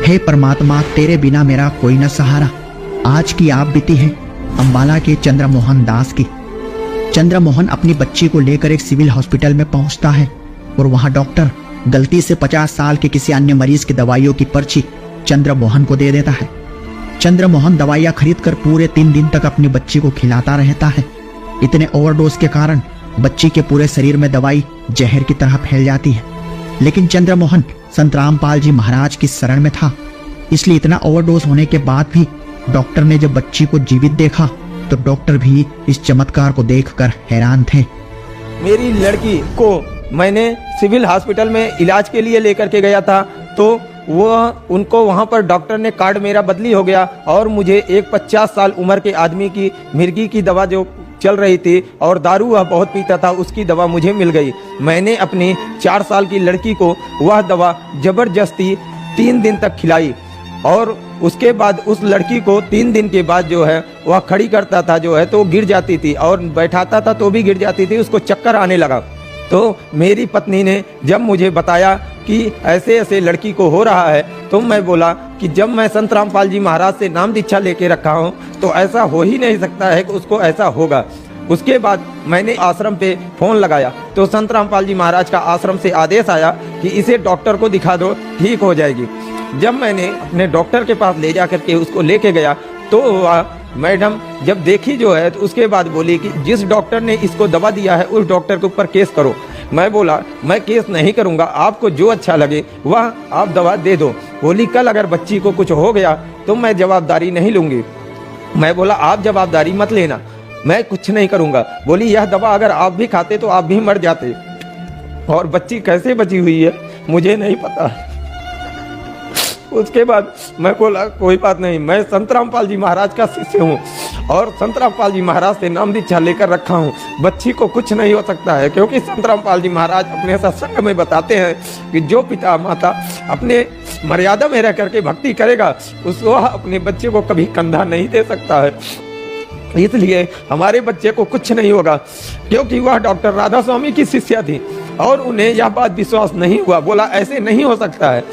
हे परमात्मा, तेरे बिना मेरा कोई न सहारा। आज की आप बीती है अंबाला के चंद्रमोहन दास की। चंद्रमोहन अपनी बच्ची को लेकर एक सिविल हॉस्पिटल में पहुंचता है और वहां डॉक्टर गलती से 50 साल के किसी अन्य मरीज की दवाइयों की पर्ची चंद्रमोहन को दे देता है। चंद्रमोहन दवाइयां खरीदकर पूरे 3 दिन तक अपनी बच्ची को खिलाता रहता है। इतने ओवरडोज के कारण बच्ची के पूरे शरीर में दवाई जहर की तरह फैल जाती है। लेकिन चंद्रमोहन संत रामपाल जी महाराज की शरण में था, इसलिए इतना ओवरडोज होने के बाद भी डॉक्टर ने जब बच्ची को जीवित देखा तो डॉक्टर भी इस चमत्कार को देखकर हैरान थे। मेरी लड़की को मैंने सिविल हॉस्पिटल में इलाज के लिए लेकर के गया था, तो उनको वहां पर डॉक्टर ने कार्ड मेरा बदली हो गया और मुझे एक 50 साल उम्र के आदमी की मिर्गी की दवा जो चल रही थी और दारू वह बहुत पीता था, उसकी दवा मुझे मिल गई। मैंने अपनी 4 साल की लड़की को वह दवा जबरदस्ती 3 दिन तक खिलाई और उसके बाद उस लड़की को 3 दिन के बाद जो है वह खड़ी करता था जो है तो गिर जाती थी और बैठाता था तो भी गिर जाती थी, उसको चक्कर आने लगा। तो मेरी पत्नी ने जब मुझे बताया कि ऐसे ऐसे लड़की को हो रहा है, तो मैं बोला कि जब मैं संत रामपाल जी महाराज से नाम दीक्षा लेके रखा हूँ तो ऐसा हो ही नहीं सकता है कि उसको ऐसा होगा। उसके बाद मैंने आश्रम पे फोन लगाया तो संत रामपाल जी महाराज का आश्रम से आदेश आया कि इसे डॉक्टर को दिखा दो, ठीक हो जाएगी। जब मैंने अपने डॉक्टर के पास ले जा करके उसको लेके गया तो मैडम जब देखी जो है तो उसके बाद बोली कि जिस डॉक्टर ने इसको दवा दिया है उस डॉक्टर के ऊपर केस करो। मैं बोला मैं केस नहीं करूंगा, आपको जो अच्छा लगे वह आप दवा दे दो। बोली कल अगर बच्ची को कुछ हो गया तो मैं जवाबदारी नहीं लूंगी। मैं बोला आप जवाबदारी मत लेना, मैं कुछ नहीं करूंगा। बोली यह दवा अगर आप भी खाते तो आप भी मर जाते, और बच्ची कैसे बची हुई है मुझे नहीं पता। उसके बाद मैं बोला कोई बात नहीं, मैं संत रामपाल जी महाराज का शिष्य हूँ और संत रामपाल जी महाराज से नाम दीक्षा लेकर रखा हूँ, बच्ची को कुछ नहीं हो सकता है। क्योंकि संत रामपाल जी महाराज अपने सत्संग में बताते हैं कि जो पिता माता अपने मर्यादा में रह करके भक्ति करेगा उसको अपने बच्चे को कभी कंधा नहीं दे सकता है। इसलिए हमारे बच्चे को कुछ नहीं होगा, क्योंकि वह डॉक्टर राधा स्वामी की शिष्या थी और उन्हें यह बात विश्वास नहीं हुआ। बोला ऐसे नहीं हो सकता है,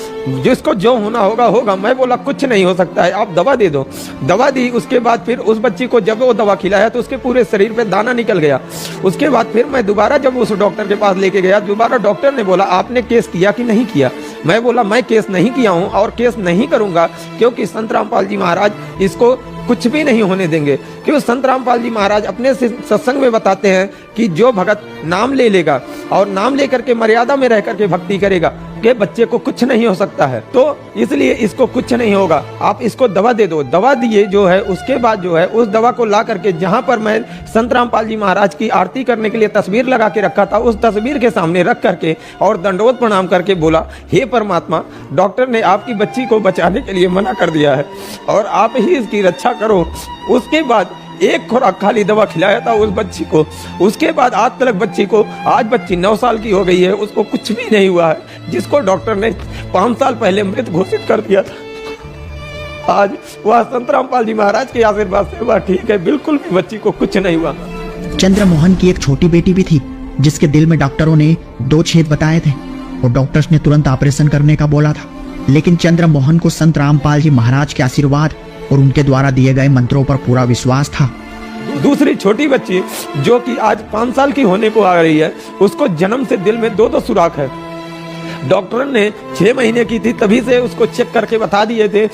जिसको जो होना होगा होगा। मैं बोला कुछ नहीं हो सकता है, आप दवा दे दो। दवा दी। उसके बाद फिर उस बच्ची को जब वो दवा खिलाया तो उसके पूरे शरीर पे दाना निकल गया। उसके बाद फिर मैं दोबारा जब उस डॉक्टर के पास लेके गया, दोबारा डॉक्टर ने बोला आपने केस किया कि नहीं किया। मैं बोला मैं केस नहीं किया हूँ और केस नहीं करूंगा, क्योंकि संत रामपाल जी महाराज इसको कुछ भी नहीं होने देंगे। क्योंकि संत रामपाल जी महाराज अपने सत्संग में बताते हैं कि जो भगत नाम ले लेगा और नाम लेकर के मर्यादा में रह करके भक्ति करेगा के बच्चे को कुछ नहीं हो सकता है, तो इसलिए इसको कुछ नहीं होगा, आप इसको दवा दे दो। दवा दिए जो है, उसके बाद जो है उस दवा को ला करके जहां पर मैं संत रामपाल जी महाराज की आरती करने के लिए तस्वीर लगा के रखा था, उस तस्वीर के सामने रख करके और दंडवत प्रणाम करके बोला हे परमात्मा, डॉक्टर ने आपकी बच्ची को बचाने के लिए मना कर दिया है और आप ही इसकी रक्षा करो। उसके बाद एक खुराक खाली दवा खिलाया था उस बच्ची को। उसके बाद आज तक बच्ची को, आज बच्ची 9 साल की हो गई है, उसको कुछ भी नहीं हुआ है, जिसको डॉक्टर ने 5 साल पहले मृत घोषित कर दिया था। आज वह संत रामपाल जी महाराज के आशीर्वाद से वह ठीक है, बिल्कुल भी बच्ची को कुछ नहीं हुआ। चंद्रमोहन की एक छोटी बेटी भी थी जिसके दिल में डॉक्टरों ने 2 छेद बताए थे और डॉक्टर्स ने तुरंत ऑपरेशन करने का बोला था। लेकिन चंद्रमोहन को संत रामपाल जी महाराज के आशीर्वाद और उनके द्वारा दिए गए मंत्रों पर पूरा विश्वास था। दूसरी छोटी बच्ची जो कि आज 5 साल की होने को आ रही है, उसको जन्म से दिल में 2 सुराख है। डॉक्टर ने 6 महीने की थी तभी से उसको चेक करके बता दिए थे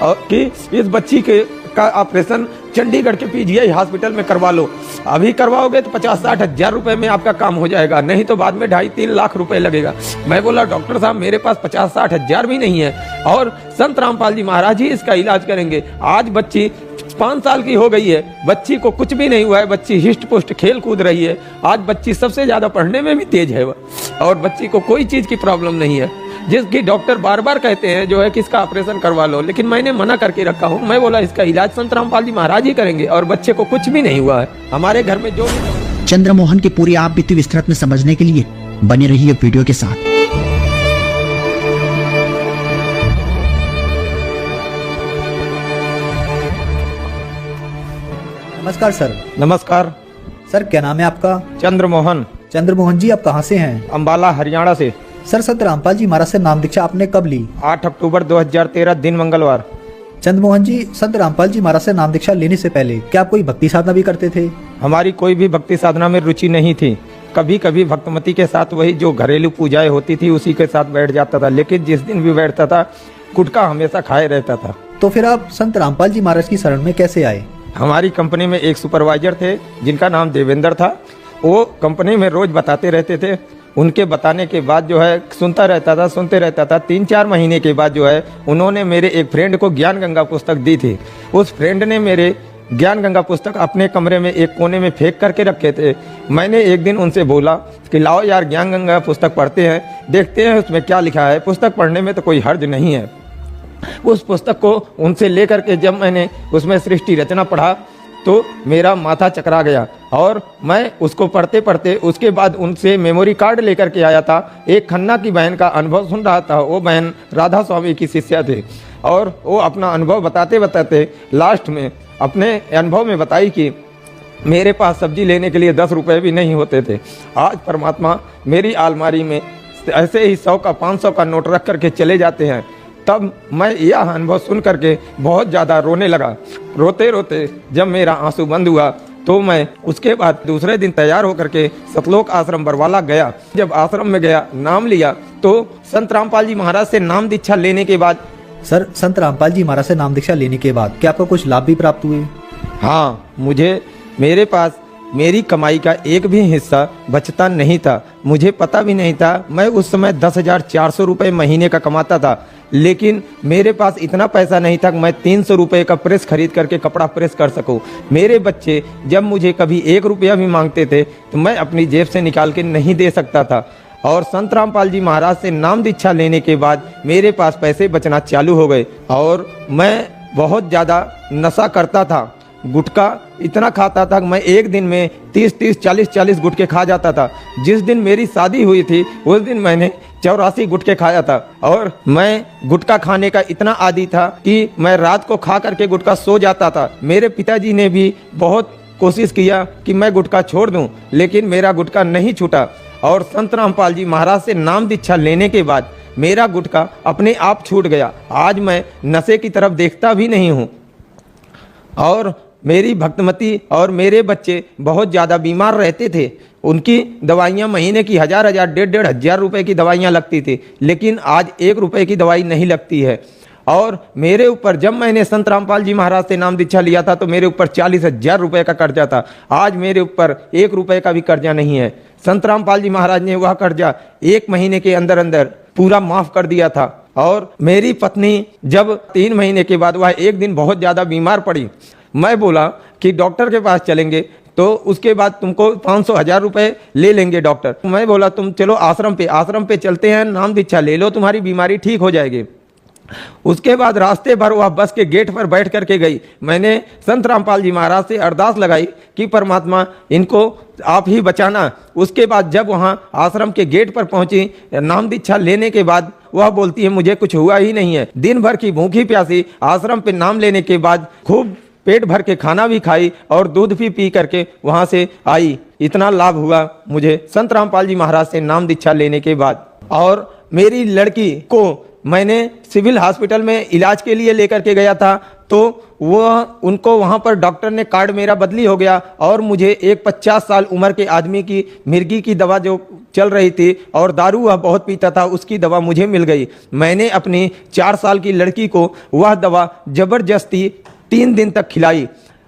कि इस बच्ची का ऑपरेशन चंडीगढ़ के पीजीआई हॉस्पिटल में करवा लो। अभी करवाओगे तो 50-60 हजार रुपए में आपका काम हो जाएगा, नहीं तो बाद में 2.5-3 लाख रुपए लगेगा। मैं बोला डॉक्टर साहब मेरे पास 50-60 हजार भी नहीं है और संत रामपाल जी महाराज ही इसका इलाज करेंगे। आज बच्ची 5 साल की हो गई है, बच्ची को कुछ भी नहीं हुआ है, बच्ची हिष्ट पुष्ट खेल कूद रही है। आज बच्ची सबसे ज्यादा पढ़ने में भी तेज है और बच्ची को कोई चीज की प्रॉब्लम नहीं है, जिसकी डॉक्टर बार बार कहते हैं जो है कि इसका ऑपरेशन करवा लो, लेकिन मैंने मना करके रखा हूँ। मैं बोला इसका इलाज संत रामपाल जी महाराज ही करेंगे और बच्चे को कुछ भी नहीं हुआ है। हमारे घर में जो भी। चंद्रमोहन की पूरी आप बीती विस्तृत में समझने के लिए बने रहिए वीडियो के साथ। नमस्कार सर। नमस्कार सर, क्या नाम है आपका? चंद्रमोहन। चंद्रमोहन जी, आप कहाँ से हैं? अंबाला हरियाणा से। सर, संत रामपाल जी महाराज से नाम दीक्षा आपने कब ली? 8 अक्टूबर 2013 दिन मंगलवार। चंद्रमोहन जी, संत रामपाल जी महाराज से नाम दीक्षा लेने से पहले क्या आप कोई भक्ति साधना भी करते थे? हमारी कोई भी भक्ति साधना में रुचि नहीं थी। कभी कभी भक्तमती के साथ वही जो घरेलू पूजाएं होती थी उसी के साथ बैठ जाता था, लेकिन जिस दिन भी बैठता था गुटखा हमेशा खाए रहता था। तो फिर आप संत रामपाल जी महाराज की शरण में कैसे आए? हमारी कंपनी में एक सुपरवाइजर थे जिनका नाम देवेंद्र था। वो कंपनी में रोज बताते रहते थे। उनके बताने के बाद जो है सुनते रहता था। 3-4 महीने के बाद जो है उन्होंने मेरे एक फ्रेंड को ज्ञान गंगा पुस्तक दी थी। उस फ्रेंड ने मेरे ज्ञान गंगा पुस्तक अपने कमरे में एक कोने में फेंक करके रखे थे। मैंने एक दिन उनसे बोला कि लाओ यार ज्ञान गंगा पुस्तक पढ़ते हैं, देखते हैं उसमें क्या लिखा है। पुस्तक पढ़ने में तो कोई हर्ज नहीं है। उस पुस्तक को उनसे लेकर के जब मैंने उसमें सृष्टि रचना पढ़ा तो मेरा माथा चकरा गया और मैं उसको पढ़ते पढ़ते उसके बाद उनसे मेमोरी कार्ड लेकर के आया था। एक खन्ना की बहन का अनुभव सुन रहा था। वो बहन राधा स्वामी की शिष्या थे और वो अपना अनुभव बताते बताते लास्ट में अपने अनुभव में बताई कि मेरे पास सब्जी लेने के लिए 10 रुपये भी नहीं होते थे। आज परमात्मा मेरी अलमारी में ऐसे ही 100 का 500 का नोट रख करके चले जाते हैं। तब मैं यह अनुभव सुन करके बहुत ज़्यादा रोने लगा। रोते रोते जब मेरा आंसू बंद हुआ तो मैं उसके बाद दूसरे दिन तैयार होकर के सतलोक आश्रम बरवाला गया। जब आश्रम में गया, नाम लिया तो संत रामपाल जी महाराज से नाम दीक्षा लेने के बाद। सर, संत रामपाल जी महाराज से नाम दीक्षा लेने के बाद क्या आपको कुछ लाभ भी प्राप्त हुए? हाँ, मेरे पास मेरी कमाई का एक भी हिस्सा बचता नहीं था। मुझे पता भी नहीं था। मैं उस समय 10,400 रुपये महीने का कमाता था, लेकिन मेरे पास इतना पैसा नहीं था कि मैं 300 रुपये का प्रेस खरीद करके कपड़ा प्रेस कर सकूं। मेरे बच्चे जब मुझे कभी 1 रुपया भी मांगते थे तो मैं अपनी जेब से निकाल के नहीं दे सकता था। और संत रामपाल जी महाराज से नाम दीक्षा लेने के बाद मेरे पास पैसे बचना चालू हो गए और मैं बहुत ज़्यादा नशा करता था। गुटखा इतना खाता था कि मैं एक दिन में 30-30, 40-40 गुटखे खा जाता था। जिस दिन मेरी शादी हुई थी उस दिन मैंने 84 गुटखे खाया था और मैं गुटखा खाने का इतना आदी था कि मैं रात को खा करके गुटखा सो जाता था। मेरे पिताजी ने भी बहुत कोशिश किया कि मैं गुटखा छोड़ दूं, लेकिन मेरा गुटखा नहीं छूटा। और संत रामपाल जी महाराज से नाम दीक्षा लेने के बाद मेरा गुटखा अपने आप छूट गया। आज मैं नशे की तरफ देखता भी नहीं हूँ। और मेरी भक्तमती और मेरे बच्चे बहुत ज़्यादा बीमार रहते थे। उनकी दवाइयाँ महीने की 1,000, 1,500 रुपए की दवाइयाँ लगती थी, लेकिन आज 1 रुपये की दवाई नहीं लगती है। और मेरे ऊपर जब मैंने संत रामपाल जी महाराज से नाम दीक्षा लिया था तो मेरे ऊपर 40,000 रुपये का कर्जा था। आज मेरे ऊपर 1 रुपये का भी कर्जा नहीं है। संत रामपाल जी महाराज ने वह कर्जा 1 महीने के अंदर अंदर पूरा माफ़ कर दिया था। और मेरी पत्नी जब 3 महीने के बाद वह एक दिन बहुत ज़्यादा बीमार पड़ी, मैं बोला कि डॉक्टर के पास चलेंगे तो उसके बाद तुमको 500, 1,000 रुपये ले लेंगे डॉक्टर। मैं बोला तुम चलो आश्रम पे चलते हैं, नाम दीक्षा ले लो, तुम्हारी बीमारी ठीक हो जाएगी। उसके बाद रास्ते भर वह बस के गेट पर बैठ करके गई। मैंने संत रामपाल जी महाराज से अरदास लगाई कि परमात्मा इनको आप ही बचाना। उसके बाद जब वहाँ आश्रम के गेट पर पहुंची, नाम दीक्षा लेने के बाद वह बोलती है मुझे कुछ हुआ ही नहीं है। दिन भर की भूखी प्यासी आश्रम पे नाम लेने के बाद खूब पेट भर के खाना भी खाई और दूध भी पी करके वहाँ से आई। इतना लाभ हुआ मुझे संत रामपाल जी महाराज से नाम दीक्षा लेने के बाद। और मेरी लड़की को मैंने सिविल हॉस्पिटल में इलाज के लिए लेकर के गया था तो उनको वहाँ पर डॉक्टर ने कार्ड मेरा बदली हो गया और मुझे एक 50 साल उम्र के आदमी की मिर्गी की दवा जो चल रही थी और दारू वह बहुत पीता था, उसकी दवा मुझे मिल गई। मैंने अपनी 4 साल की लड़की को वह दवा जबरदस्ती 3 दिन तक खिलाई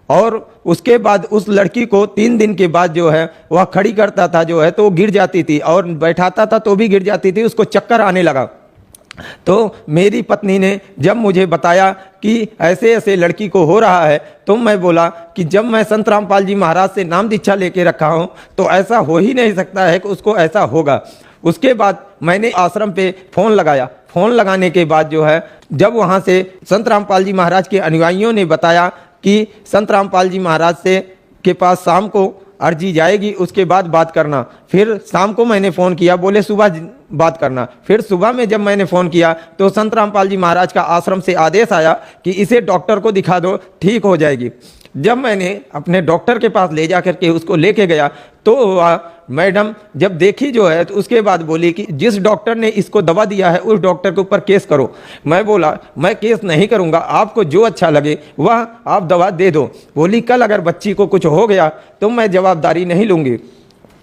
और उसके बाद उस लड़की को 3 दिन के बाद जो है वह खड़ी करता था जो है तो वो गिर जाती थी और बैठाता था तो भी गिर जाती थी, उसको चक्कर आने लगा। तो मेरी पत्नी ने जब मुझे बताया कि ऐसे ऐसे लड़की को हो रहा है तो मैं बोला कि जब मैं संत रामपाल जी महाराज से नाम दीक्षा लेके रखा हूँ तो ऐसा हो ही नहीं सकता है कि उसको ऐसा होगा। उसके बाद मैंने आश्रम पे फ़ोन लगाया। फ़ोन लगाने के बाद जो है जब वहाँ से संत रामपाल जी महाराज के अनुयायियों ने बताया कि संत रामपाल जी महाराज से के पास शाम को अर्जी जाएगी, उसके बाद बात करना। फिर शाम को मैंने फ़ोन किया, बोले सुबह बात करना। फिर सुबह में जब मैंने फ़ोन किया तो संत रामपाल जी महाराज का आश्रम से आदेश आया कि इसे डॉक्टर को दिखा दो, ठीक हो जाएगी। जब मैंने अपने डॉक्टर के पास ले जा करके उसको लेके गया तो वह मैडम जब देखी जो है तो उसके बाद बोली कि जिस डॉक्टर ने इसको दवा दिया है उस डॉक्टर के ऊपर केस करो। मैं बोला मैं केस नहीं करूंगा, आपको जो अच्छा लगे वह आप दवा दे दो। बोली कल अगर बच्ची को कुछ हो गया तो मैं जवाबदारी नहीं लूंगी।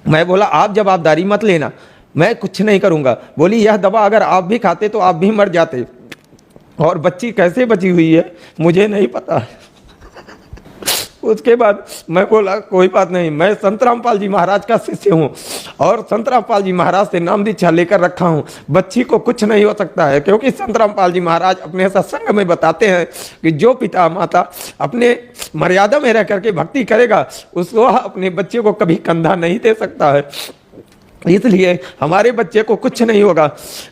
मैं बोला आप जवाबदारी मत लेना, मैं कुछ नहीं करूंगा। बोली यह दवा अगर आप भी खाते तो आप भी मर जाते, और बच्ची कैसे बची हुई है मुझे नहीं पता है। उसके बाद मैं बोला कोई बात नहीं, मैं संत रामपाल जी महाराज का शिष्य हूँ और संत रामपाल जी महाराज से नाम दीक्षा लेकर रखा हूँ। बच्ची को कुछ नहीं हो सकता है, क्योंकि संत रामपाल जी महाराज अपने सत्संग में बताते हैं कि जो पिता माता अपने मर्यादा में रह करके भक्ति करेगा उसको अपने बच्चे को कभी कंधा नहीं दे सकता है। इसलिए हमारे बच्चे को कुछ नहीं होगा,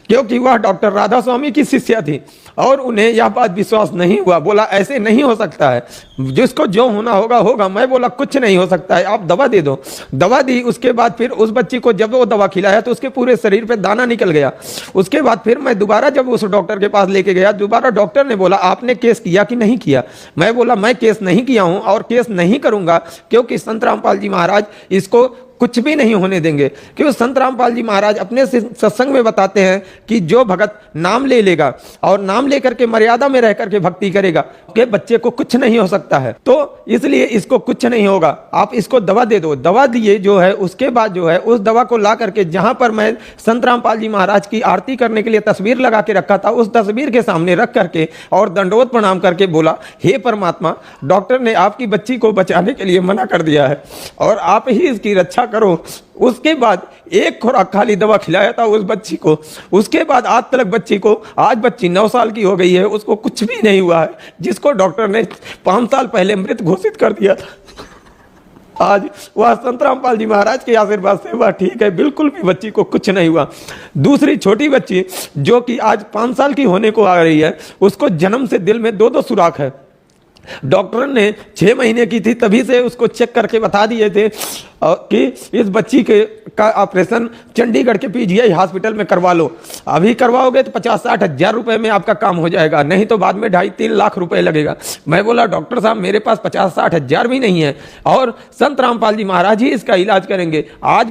क्योंकि वह डॉक्टर राधा स्वामी की शिष्या थी और उन्हें यह बात विश्वास नहीं हुआ। बोला ऐसे नहीं हो सकता है, जिसको जो होना होगा होगा। मैं बोला कुछ नहीं हो सकता है, आप दवा दे दो। दवा दी। उसके बाद फिर उस बच्ची को जब वो दवा खिलाया तो उसके पूरे शरीर पे दाना निकल गया। उसके बाद फिर मैं दोबारा जब उस डॉक्टर के पास लेके गया, दोबारा डॉक्टर ने बोला आपने केस किया कि नहीं किया। मैं बोला मैं केस नहीं किया हूं और केस नहीं करूंगा, क्योंकि संत रामपाल जी महाराज इसको कुछ भी नहीं होने देंगे। क्योंकि संत रामपाल जी महाराज अपने सत्संग में बताते हैं कि जो भगत नाम ले लेगा और नाम लेकर के मर्यादा में रह करके भक्ति करेगा के बच्चे को कुछ नहीं हो सकता है। तो इसलिए इसको कुछ नहीं होगा, आप इसको दवा दे दो। दवा दिए जो है, उसके बाद जो है उस दवा को ला करके जहां पर मैं संत रामपाल जी महाराज की आरती करने के लिए तस्वीर लगा के रखा था, उस तस्वीर के सामने रख करके और दंडवत प्रणाम करके बोला हे परमात्मा, डॉक्टर ने आपकी बच्ची को बचाने के लिए मना कर दिया है और आप ही इसकी रक्षा करो। उसके बाद एक खुराक खाली दवा खिलाया था उस बच्ची को। उसके बाद आज तक बच्ची को, आज बच्ची 9 साल की हो गई है, उसको कुछ भी नहीं हुआ है, जिसको डॉक्टर ने 5 साल पहले मृत घोषित कर दिया था। आज वह संत रामपाल जी महाराज के आशीर्वाद से वह ठीक है, बिल्कुल भी बच्ची को कुछ नहीं हुआ। दूसरी छोटी बच्ची जो कि आज 5 साल की होने को आ रही है, उसको जन्म से दिल में 2-2 सुराख है। डॉक्टर ने 6 महीने की थी तभी से उसको चेक करके बता दिए थे कि इस बच्ची का ऑपरेशन चंडीगढ़ के पीजीआई हॉस्पिटल में करवा लो। अभी करवाओगे तो 50-60 हज़ार रुपए में आपका काम हो जाएगा, नहीं तो बाद में 2.5-3 लाख रुपए लगेगा। मैं बोला डॉक्टर साहब मेरे पास 50-60 हज़ार भी नहीं है और संत रामपाल जी महाराज ही इसका इलाज करेंगे। आज